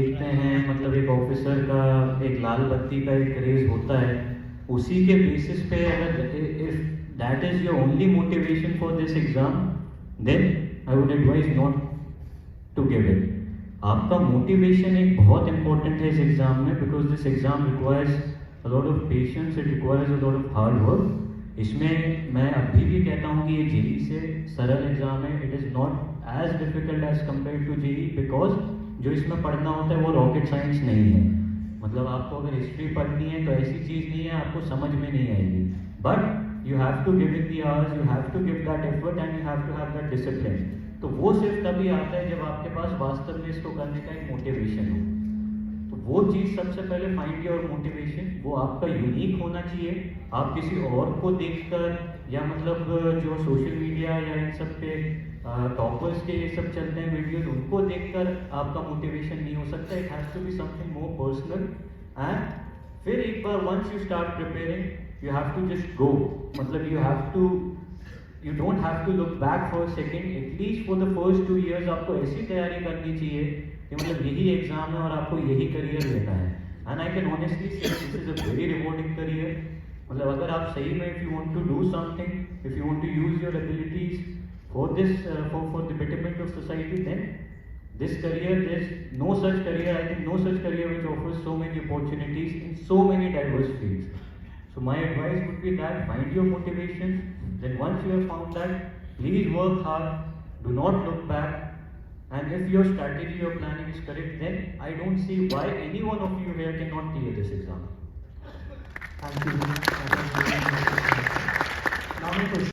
देखते हैं, मतलब एक ऑफिसर का एक लाल बत्ती का एक क्रेज होता है, उसी के बेसिस पे अगर if that is your only motivation for this exam, then I would advise not to give it. आपका मोटिवेशन एक बहुत इंपॉर्टेंट है इस एग्जाम में, because this exam requires a lot of patience, it requires a lot of hard work. इसमें मैं अभी भी कहता हूँ कि ये जेई से सरल एग्जाम है। It is not as difficult as compare to JE, because जो इसमें पढ़ना होता है वो रॉकेट साइंस नहीं है। मतलब आपको अगर हिस्ट्री पढ़नी है तो ऐसी चीज़ नहीं है आपको समझ में नहीं आएगी, but you have to give it the hours, you have to give that effort and you have to have that discipline. तो वो सिर्फ तभी आता है जब आपके पास वास्तव में इसको करने का एक मोटिवेशन हो। तो वो चीज़ सबसे पहले, फाइंड योर मोटिवेशन, वो आपका यूनिक होना चाहिए। आप किसी और को देखकर या मतलब जो सोशल मीडिया या इन सब पे टॉपर्स के ये सब चलते हैं वीडियोज, उनको देखकर आपका मोटिवेशन नहीं हो सकता। It has to be something more personal. And फिर एक बार once you start preparing, you have to just go. मतलब you don't have to look back for second, at least for the first 2 years आपको ऐसी तैयारी करनी चाहिए कि मतलब यही एग्जाम है और आपको यही करियर लेना है। And I can honestly say this is a very rewarding career. मतलब अगर आप सही में, if you want to do something, if you want to use your abilities for this for the betterment of society, then this career, there's no such career, I think no such career which offers so many opportunities in so many diverse fields. So my advice would be that find your motivation. Then once you have found that, please work hard, do not look back. And if your strategy, your planning is correct, then I don't see why any one of you here cannot clear this exam. Thank you. Now my question.